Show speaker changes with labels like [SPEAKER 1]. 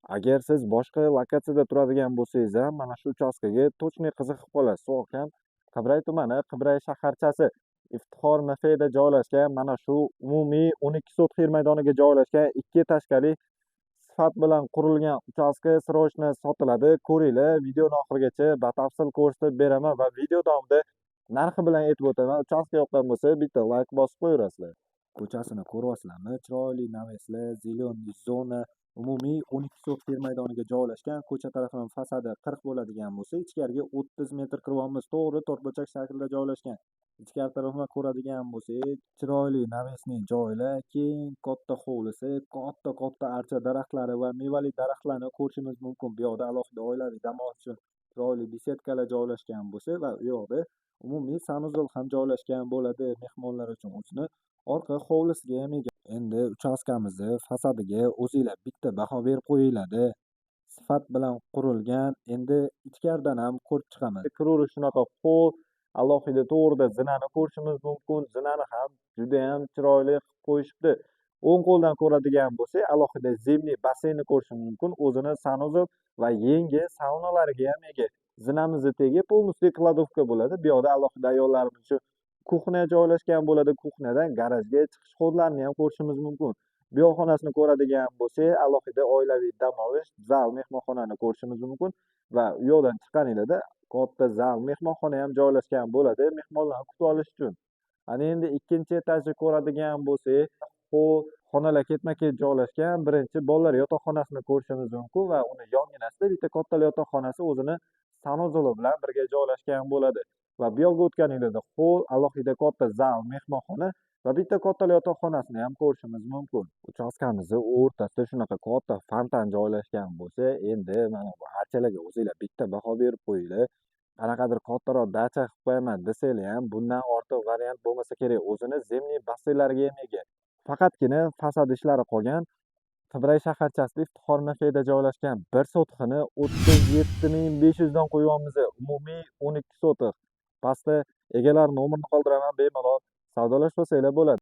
[SPEAKER 1] Agar siz boshqa lokatsiyada turadigan bo'lsangiz ham, mana shu uchastkaga точно qiziqib qolasiz. So'qam Qibray tumani, Qibray shaharchasi Iftixor MFda joylashgan mana shu umumiy 12 sotix yer maydoniga joylashgan ikki etажkali sifat bilan qurilgan uchastka srochno sotiladi. Ko'ringlar, videoni oxirigacha batafsil ko'rsatib beraman va video davomida narxi bilan aytib o'taman. Uchastka yoqqan bo'lsa, bitta layk bosib qo'yaverasizlar. Ko'chasini ko'ryapsizlarmi? Chiroyli naveslar, zеленый zona. Umumiy 12 sotix yer maydoniga joylashgan. Ko'cha tarafining fasadi 40 bo'ladigan bo'lsa, ichkariga 30 metr kiryapmiz. To'g'ri to'rtburchak shaklda joylashgan. Ichkari tarafini ko'radigan bo'lsak, chiroyli navesning joylar, keng katta hovlisi, katta archa daraxtlari va mevali daraxtlarni ko'rishimiz mumkin. Bu yoqda alohida oilaviy dam olish uchun chiroyli besedkalar joylashgan bo'lsa va u yoqda umumiy sanuzol ham joylashgan bo'ladi mehmonlar uchun. O'zini orqa hovlisiga ham ega. Endi uchastkamizni fasadiga o'zinglar bitta baho berib qo'yinglar-da. Sifat bilan qurilgan. Endi ichkaridan ham ko'rib chiqamiz. Kiraverish shunaqa ho'l, alohida to'g'rida zinani ko'rishimiz mumkin. Zinani ham juda ham chiroyli qilib qo'yishibdi. O'ng qo'ldan ko'radigan bo'lsak, alohida zimniy basseynni ko'rishimiz mumkin. O'zini sanuzol va yangi saunalariga ham ega. Zinamizni tegi полностью kladovka bo'ladi. Bu yoqda alohida ayollarimiz uchun kuxnya joylashgan bo'ladi. Kuxnyadan garajga chiqish xodlarini ham ko'rishimiz mumkin. Bu yoq xonasini ko'radigan bo'lsak, alohida oilaviy dam olish, zal, mehmonxonani ko'rishimiz mumkin va u yoqdan chiqqaninglarda katta zal, mehmonxona ham joylashgan bo'ladi mehmonlarni kutib olish uchun. Ana endi ikkinchi etajni ko'radigan bo'lsak, ho'l xonalar ketma-ket joylashgan. Birinchi bolalar yotoqxonasini ko'rishimiz mumkin va uni yonginasida bitta katta yotoqxonasi o'zini sanuzoli bilan birga joylashgan bo'ladi. Va bu yoqqa o'tganinglarda ho'l, alohida katta zal, mehmonxona va bitta katta yotoqxonasini ham ko'rishimiz mumkin. Uchastkamizni o'rtasida shunaqa katta fontan joylashgan bo'lsa, endi mana bu archalarga o'zinglar bitta baho berib qo'yinglar. Qanaqadir kattaroq dacha qilib qo'yaman desanglar ham bundan ortiq variant bo'lmasa kerak. O'zini zimniy basseynlariga ham ega. Faqatgina fasad ishlari qolgan. Qibray shaharchasida Iftixor MFda joylashgan 1 sotixini 37.500 dan qo'yyapmiz. Umumiy 12 sotix. Pastda egalar nomerini qoldiraman, bemalol savdolashib olsanglar bo'ladi.